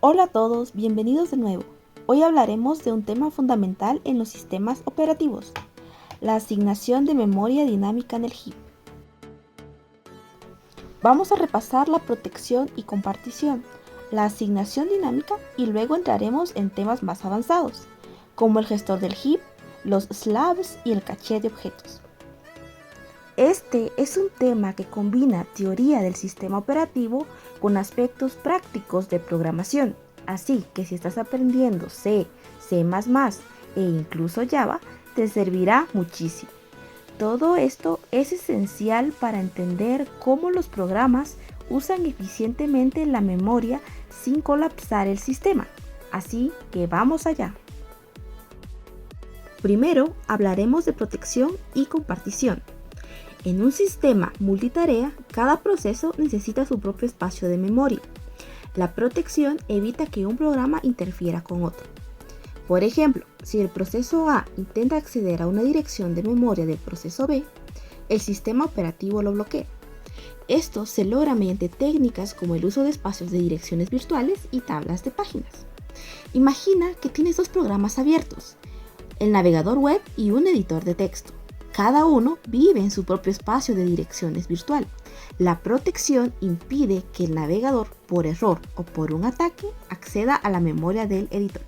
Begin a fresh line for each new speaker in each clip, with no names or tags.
Hola a todos, bienvenidos de nuevo. Hoy hablaremos de un tema fundamental en los sistemas operativos, la asignación de memoria dinámica en el HIP. Vamos a repasar la protección y compartición, la asignación dinámica y luego entraremos en temas más avanzados, como el gestor del HIP, los slabs y el caché de objetos. Este es un tema que combina teoría del sistema operativo con aspectos prácticos de programación. Así que si estás aprendiendo C, C++ e incluso Java, te servirá muchísimo. Todo esto es esencial para entender cómo los programas usan eficientemente la memoria sin colapsar el sistema. Así que vamos allá. Primero hablaremos de protección y compartición. En un sistema multitarea, cada proceso necesita su propio espacio de memoria. La protección evita que un programa interfiera con otro. Por ejemplo, si el proceso A intenta acceder a una dirección de memoria del proceso B, el sistema operativo lo bloquea. Esto se logra mediante técnicas como el uso de espacios de direcciones virtuales y tablas de páginas. Imagina que tienes dos programas abiertos, el navegador web y un editor de texto. Cada uno vive en su propio espacio de direcciones virtual. La protección impide que el navegador, por error o por un ataque, acceda a la memoria del editor.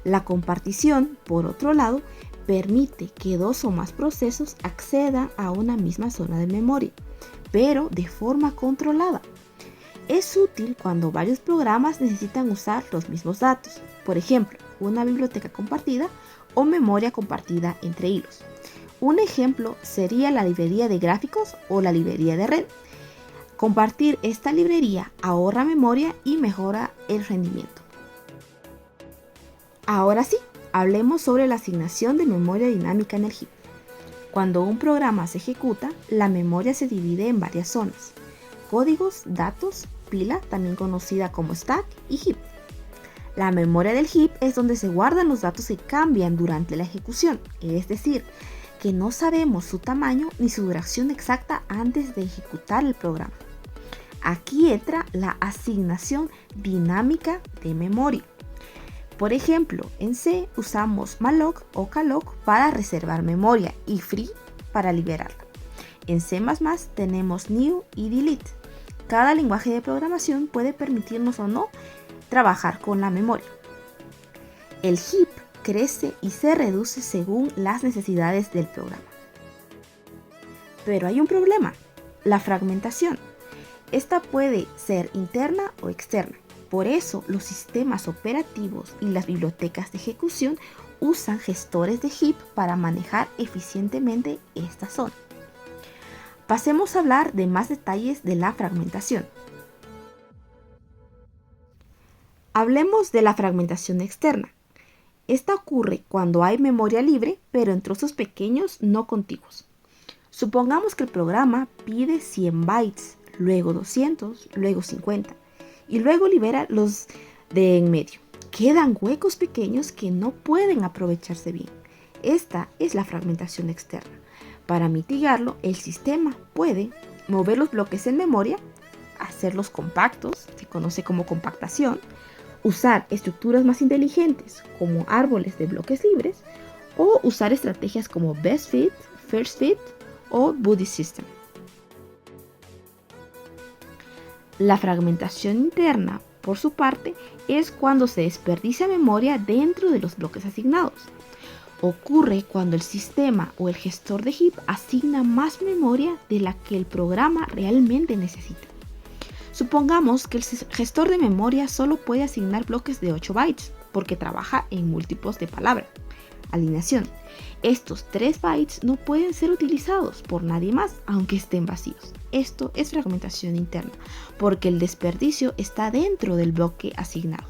La compartición, por otro lado, permite que dos o más procesos accedan a una misma zona de memoria, pero de forma controlada. Es útil cuando varios programas necesitan usar los mismos datos, por ejemplo, una biblioteca compartida o memoria compartida entre hilos. Un ejemplo sería la librería de gráficos o la librería de red. Compartir esta librería ahorra memoria y mejora el rendimiento. Ahora sí, hablemos sobre la asignación de memoria dinámica en el HIP. Cuando un programa se ejecuta, la memoria se divide en varias zonas: códigos, datos, pila, también conocida como stack, y heap. La memoria del heap es donde se guardan los datos que cambian durante la ejecución, es decir, que no sabemos su tamaño ni su duración exacta antes de ejecutar el programa. Aquí entra la asignación dinámica de memoria. Por ejemplo, en C usamos malloc o calloc para reservar memoria y free para liberarla. En C++ tenemos new y delete. Cada lenguaje de programación puede permitirnos o no trabajar con la memoria. El heap crece y se reduce según las necesidades del programa. Pero hay un problema: la fragmentación. Esta puede ser interna o externa. Por eso los sistemas operativos y las bibliotecas de ejecución usan gestores de heap para manejar eficientemente esta zona. Pasemos a hablar de más detalles de la fragmentación. Hablemos de la fragmentación externa. Esta ocurre cuando hay memoria libre, pero en trozos pequeños no contiguos. Supongamos que el programa pide 100 bytes, luego 200, luego 50, y luego libera los de en medio. Quedan huecos pequeños que no pueden aprovecharse bien. Esta es la fragmentación externa. Para mitigarlo, el sistema puede mover los bloques en memoria, hacerlos compactos, se conoce como compactación, usar estructuras más inteligentes como árboles de bloques libres, o usar estrategias como Best Fit, First Fit o Buddy System. La fragmentación interna, por su parte, es cuando se desperdicia memoria dentro de los bloques asignados. Ocurre cuando el sistema o el gestor de heap asigna más memoria de la que el programa realmente necesita. Supongamos que el gestor de memoria solo puede asignar bloques de 8 bytes, porque trabaja en múltiplos de palabra. Alineación. Estos 3 bytes no pueden ser utilizados por nadie más, aunque estén vacíos. Esto es fragmentación interna, porque el desperdicio está dentro del bloque asignado.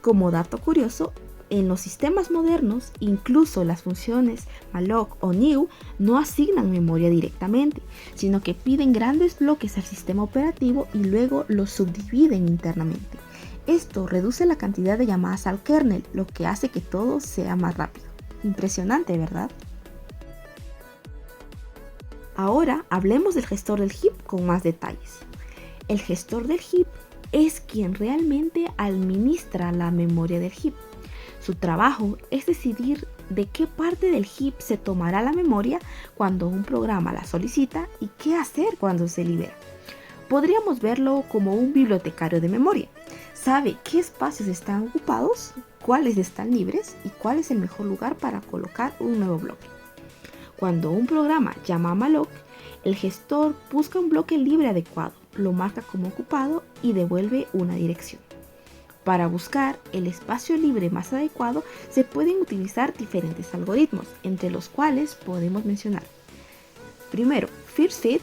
Como dato curioso, en los sistemas modernos, incluso las funciones malloc o new no asignan memoria directamente, sino que piden grandes bloques al sistema operativo y luego los subdividen internamente. Esto reduce la cantidad de llamadas al kernel, lo que hace que todo sea más rápido. Impresionante, ¿verdad? Ahora hablemos del gestor del heap con más detalles. El gestor del heap es quien realmente administra la memoria del heap. Su trabajo es decidir de qué parte del heap se tomará la memoria cuando un programa la solicita y qué hacer cuando se libera. Podríamos verlo como un bibliotecario de memoria. Sabe qué espacios están ocupados, cuáles están libres y cuál es el mejor lugar para colocar un nuevo bloque. Cuando un programa llama a malloc, el gestor busca un bloque libre adecuado, lo marca como ocupado y devuelve una dirección. Para buscar el espacio libre más adecuado se pueden utilizar diferentes algoritmos, entre los cuales podemos mencionar. Primero, first fit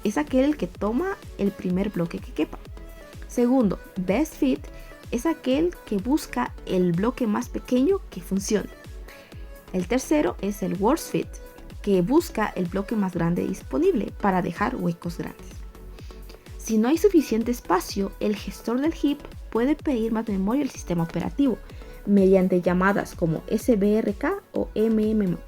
es aquel que toma el primer bloque que quepa. Segundo, best fit es aquel que busca el bloque más pequeño que funcione. El tercero es el worst fit, que busca el bloque más grande disponible para dejar huecos grandes. Si no hay suficiente espacio, el gestor del heap puede pedir más memoria al sistema operativo mediante llamadas como sbrk o mmap.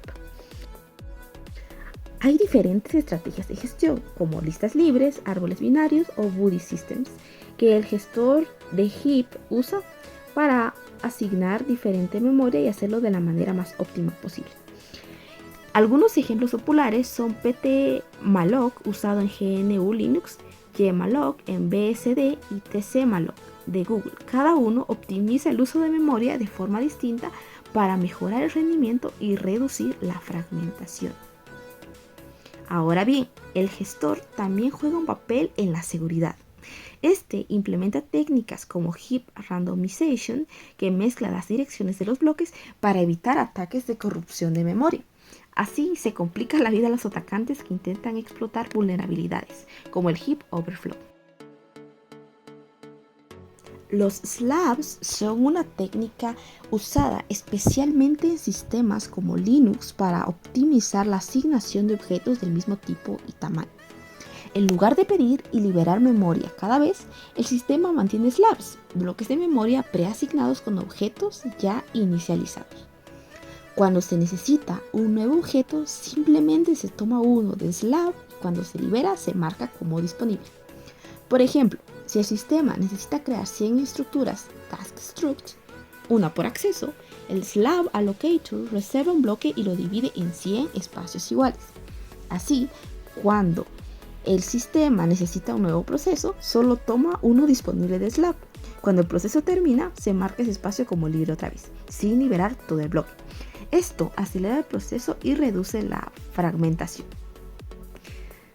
Hay diferentes estrategias de gestión como listas libres, árboles binarios o buddy systems que el gestor de heap usa para asignar diferente memoria y hacerlo de la manera más óptima posible. Algunos ejemplos populares son ptmalloc usado en GNU Linux, gmalloc en BSD y tcmalloc de Google. Cada uno optimiza el uso de memoria de forma distinta para mejorar el rendimiento y reducir la fragmentación. Ahora bien, el gestor también juega un papel en la seguridad. Este implementa técnicas como heap randomization que mezcla las direcciones de los bloques para evitar ataques de corrupción de memoria. Así se complica la vida a los atacantes que intentan explotar vulnerabilidades, como el heap overflow. Los slabs son una técnica usada especialmente en sistemas como Linux para optimizar la asignación de objetos del mismo tipo y tamaño. En lugar de pedir y liberar memoria cada vez, el sistema mantiene slabs, bloques de memoria preasignados con objetos ya inicializados. Cuando se necesita un nuevo objeto, simplemente se toma uno del slab y cuando se libera se marca como disponible. Por ejemplo, si el sistema necesita crear 100 estructuras task struct, una por acceso, el slab allocator reserva un bloque y lo divide en 100 espacios iguales. Así, cuando el sistema necesita un nuevo proceso, solo toma uno disponible de slab. Cuando el proceso termina, se marca ese espacio como libre otra vez, sin liberar todo el bloque. Esto acelera el proceso y reduce la fragmentación.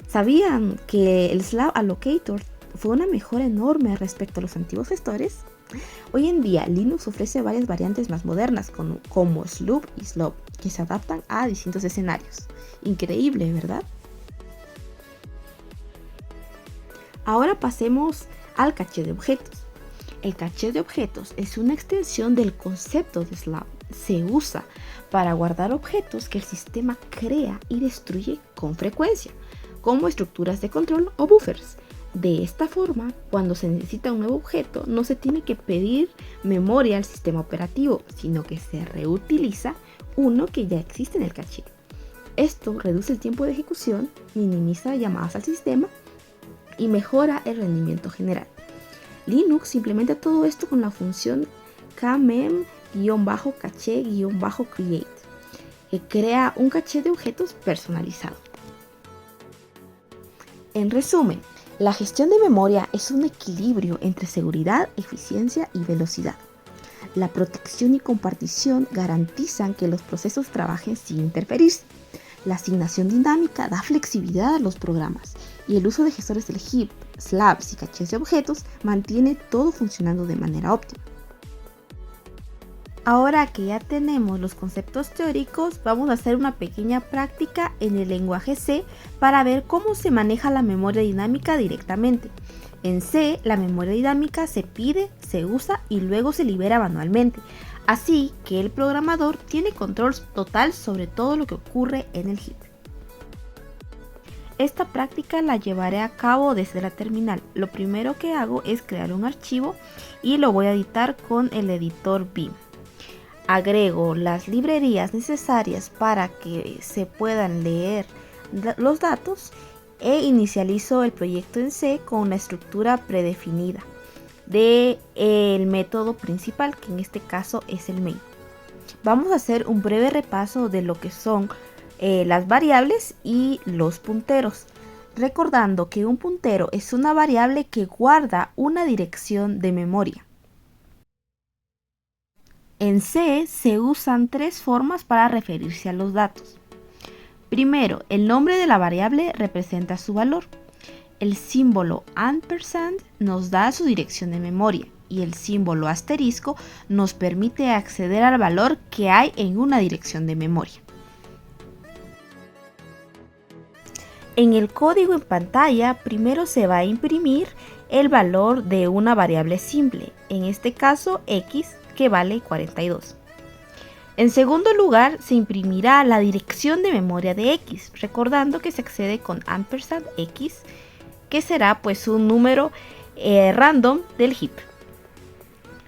¿Sabían que el slab allocator fue una mejora enorme respecto a los antiguos gestores? Hoy en día Linux ofrece varias variantes más modernas como sloop y slob que se adaptan a distintos escenarios. Increíble, ¿verdad? Ahora pasemos al caché de objetos. El caché de objetos es una extensión del concepto de slab. Se usa para guardar objetos que el sistema crea y destruye con frecuencia, como estructuras de control o buffers. De esta forma, cuando se necesita un nuevo objeto, no se tiene que pedir memoria al sistema operativo, sino que se reutiliza uno que ya existe en el caché. Esto reduce el tiempo de ejecución, minimiza llamadas al sistema y mejora el rendimiento general. Linux implementa todo esto con la función kmem-caché-create, que crea un caché de objetos personalizado. En resumen, la gestión de memoria es un equilibrio entre seguridad, eficiencia y velocidad. La protección y compartición garantizan que los procesos trabajen sin interferirse. La asignación dinámica da flexibilidad a los programas y el uso de gestores del heap, slabs y cachés de objetos mantiene todo funcionando de manera óptima. Ahora que ya tenemos los conceptos teóricos, vamos a hacer una pequeña práctica en el lenguaje C para ver cómo se maneja la memoria dinámica directamente. En C, la memoria dinámica se pide, se usa y luego se libera manualmente, así que el programador tiene control total sobre todo lo que ocurre en el heap. Esta práctica la llevaré a cabo desde la terminal. Lo primero que hago es crear un archivo y lo voy a editar con el editor Vim. Agrego las librerías necesarias para que se puedan leer los datos e inicializo el proyecto en C con una estructura predefinida. del método principal, que en este caso es el main. Vamos a hacer un breve repaso de lo que son las variables y los punteros, recordando que un puntero es una variable que guarda una dirección de memoria. En C se usan tres formas para referirse a los datos. Primero, el nombre de la variable representa su valor. El símbolo ampersand nos da su dirección de memoria y el símbolo asterisco nos permite acceder al valor que hay en una dirección de memoria. En el código en pantalla, primero se va a imprimir el valor de una variable simple, en este caso x, que vale 42. En segundo lugar, se imprimirá la dirección de memoria de x, recordando que se accede con ampersand x, que será pues un número random del heap.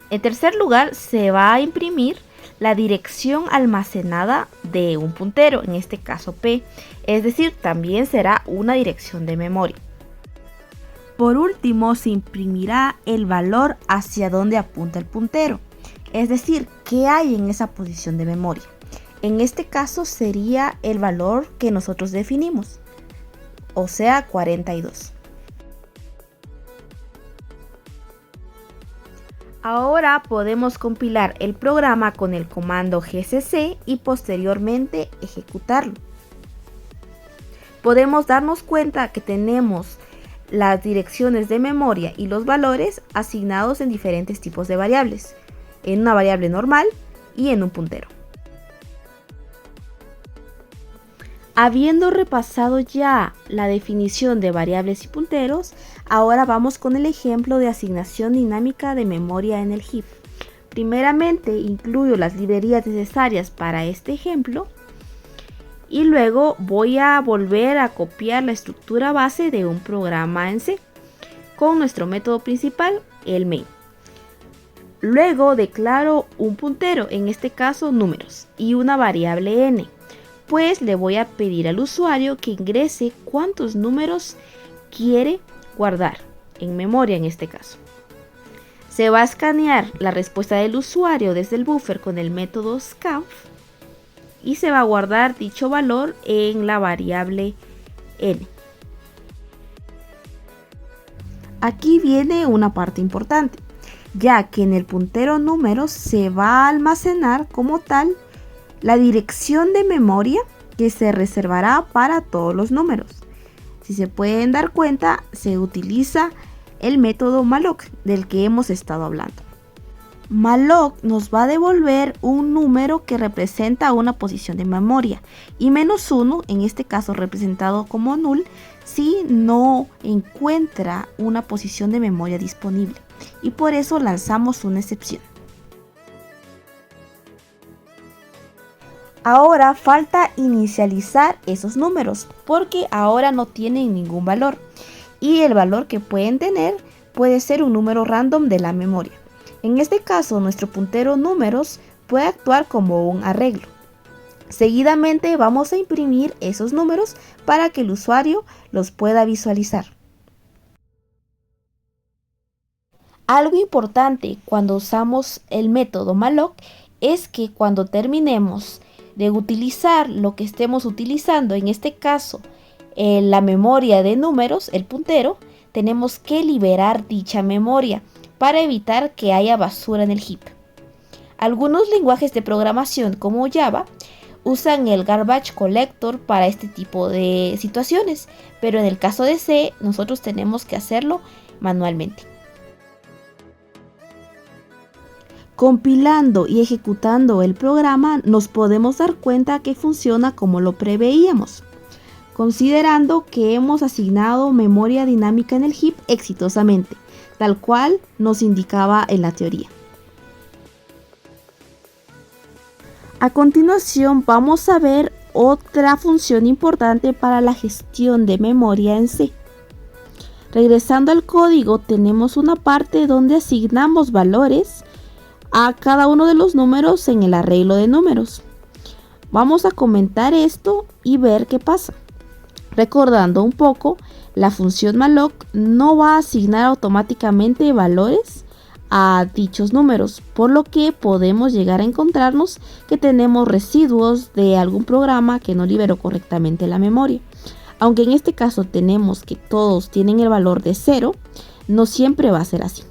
En tercer lugar, se va a imprimir la dirección almacenada de un puntero, en este caso p, es decir, también será una dirección de memoria. Por último, se imprimirá el valor hacia donde apunta el puntero, es decir, qué hay en esa posición de memoria. En este caso sería el valor que nosotros definimos, o sea 42. Ahora podemos compilar el programa con el comando gcc y posteriormente ejecutarlo. Podemos darnos cuenta que tenemos las direcciones de memoria y los valores asignados en diferentes tipos de variables, en una variable normal y en un puntero. Habiendo repasado ya la definición de variables y punteros, ahora vamos con el ejemplo de asignación dinámica de memoria en el heap. Primeramente incluyo las librerías necesarias para este ejemplo y luego voy a volver a copiar la estructura base de un programa en C con nuestro método principal, el main. Luego declaro un puntero, en este caso números, y una variable n. Pues le voy a pedir al usuario que ingrese cuántos números quiere guardar, en memoria en este caso. Se va a escanear la respuesta del usuario desde el buffer con el método scanf y se va a guardar dicho valor en la variable n. Aquí viene una parte importante, ya que en el puntero números se va a almacenar como tal la dirección de memoria que se reservará para todos los números. Si se pueden dar cuenta, se utiliza el método malloc del que hemos estado hablando. Malloc nos va a devolver un número que representa una posición de memoria y -1, en este caso representado como null, si no encuentra una posición de memoria disponible, y por eso lanzamos una excepción. Ahora falta inicializar esos números porque ahora no tienen ningún valor y el valor que pueden tener puede ser un número random de la memoria. En este caso, nuestro puntero números puede actuar como un arreglo. Seguidamente vamos a imprimir esos números para que el usuario los pueda visualizar. Algo importante cuando usamos el método malloc es que cuando terminemos de utilizar lo que estemos utilizando, en este caso la memoria de números, el puntero, tenemos que liberar dicha memoria para evitar que haya basura en el heap. Algunos lenguajes de programación como Java usan el garbage collector para este tipo de situaciones, pero en el caso de C nosotros tenemos que hacerlo manualmente. Compilando y ejecutando el programa nos podemos dar cuenta que funciona como lo preveíamos, considerando que hemos asignado memoria dinámica en el heap exitosamente, tal cual nos indicaba en la teoría. A continuación vamos a ver otra función importante para la gestión de memoria en C. Regresando al código, tenemos una parte donde asignamos valores a cada uno de los números en el arreglo de números. Vamos a comentar esto y ver qué pasa. Recordando un poco, la función malloc no va a asignar automáticamente valores a dichos números, por lo que podemos llegar a encontrarnos que tenemos residuos de algún programa que no liberó correctamente la memoria. Aunque en este caso tenemos que todos tienen el valor de 0, no siempre va a ser así.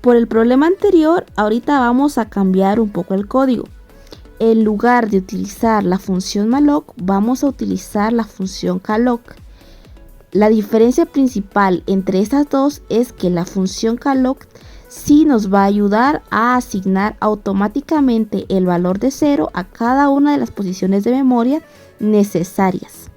Por el problema anterior, ahorita vamos a cambiar un poco el código. En lugar de utilizar la función malloc, vamos a utilizar la función calloc. La diferencia principal entre estas dos es que la función calloc sí nos va a ayudar a asignar automáticamente el valor de 0 a cada una de las posiciones de memoria necesarias.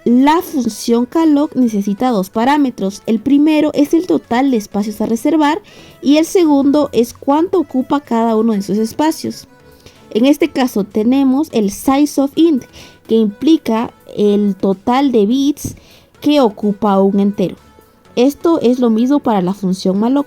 La función calloc necesita dos parámetros. El primero es el total de espacios a reservar y el segundo es cuánto ocupa cada uno de esos espacios. En este caso tenemos el size of int, que implica el total de bits que ocupa un entero. Esto es lo mismo para la función malloc.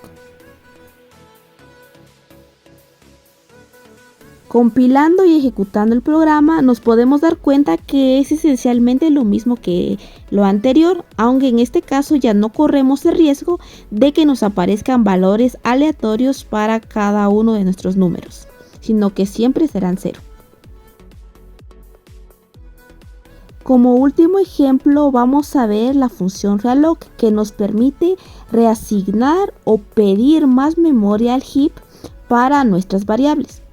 Compilando y ejecutando el programa nos podemos dar cuenta que es esencialmente lo mismo que lo anterior, aunque en este caso ya no corremos el riesgo de que nos aparezcan valores aleatorios para cada uno de nuestros números, sino que siempre serán 0. Como último ejemplo vamos a ver la función realloc, que nos permite reasignar o pedir más memoria al heap para nuestras variables.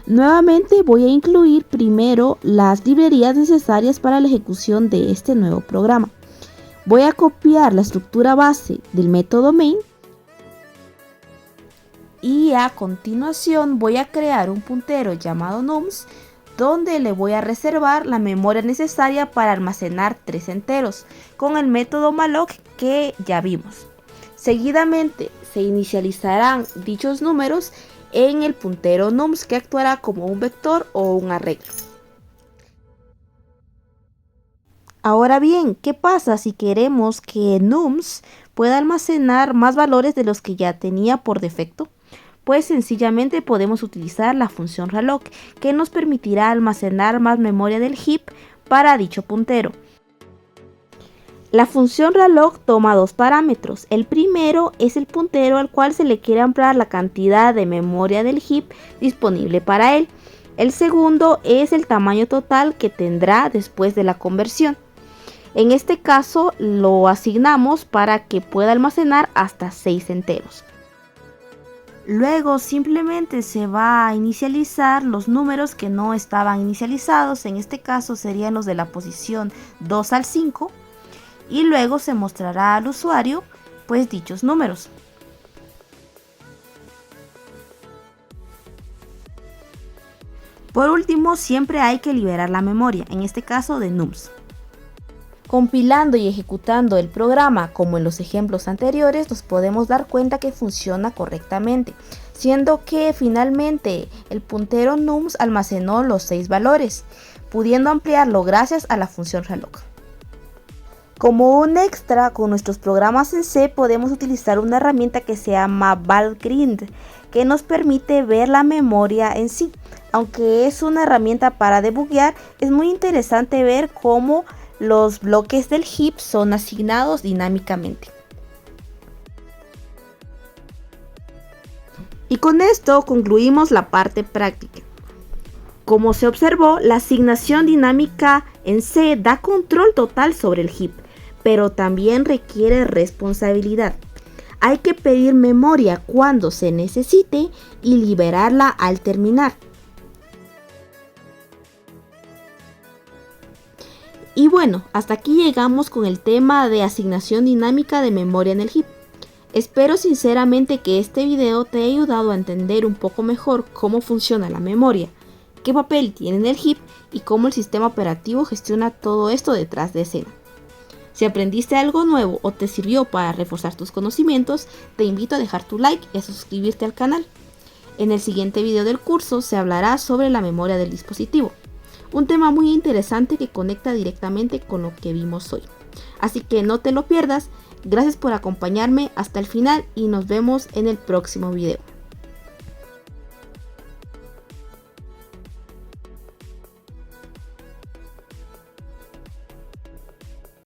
Nuevamente voy a incluir primero las librerías necesarias para la ejecución de este nuevo programa. Voy a copiar la estructura base del método main y a continuación voy a crear un puntero llamado nums, donde le voy a reservar la memoria necesaria para almacenar 3 enteros con el método malloc que ya vimos. Seguidamente se inicializarán dichos números en el puntero nums, que actuará como un vector o un arreglo. Ahora bien, ¿qué pasa si queremos que nums pueda almacenar más valores de los que ya tenía por defecto? Pues sencillamente podemos utilizar la función realloc, que nos permitirá almacenar más memoria del heap para dicho puntero. La función realloc toma dos parámetros. El primero es el puntero al cual se le quiere ampliar la cantidad de memoria del heap disponible para él. El segundo es el tamaño total que tendrá después de la conversión. En este caso lo asignamos para que pueda almacenar hasta 6 enteros. Luego simplemente se va a inicializar los números que no estaban inicializados. En este caso serían los de la posición 2 al 5. Y luego se mostrará al usuario pues dichos números. Por último, siempre hay que liberar la memoria, en este caso de nums. Compilando y ejecutando el programa como en los ejemplos anteriores, nos podemos dar cuenta que funciona correctamente, siendo que finalmente el puntero nums almacenó los 6 valores, pudiendo ampliarlo gracias a la función realloc. Como un extra, con nuestros programas en C podemos utilizar una herramienta que se llama Valgrind, que nos permite ver la memoria en sí. Aunque es una herramienta para debuguear, es muy interesante ver cómo los bloques del heap son asignados dinámicamente. Y con esto concluimos la parte práctica. Como se observó, la asignación dinámica en C da control total sobre el heap, pero también requiere responsabilidad. Hay que pedir memoria cuando se necesite y liberarla al terminar. Y bueno, hasta aquí llegamos con el tema de asignación dinámica de memoria en el heap. Espero sinceramente que este video te haya ayudado a entender un poco mejor cómo funciona la memoria, qué papel tiene en el heap y cómo el sistema operativo gestiona todo esto detrás de escena. Si aprendiste algo nuevo o te sirvió para reforzar tus conocimientos, te invito a dejar tu like y a suscribirte al canal. En el siguiente video del curso se hablará sobre la memoria del dispositivo, un tema muy interesante que conecta directamente con lo que vimos hoy. Así que no te lo pierdas. Gracias por acompañarme hasta el final y nos vemos en el próximo video.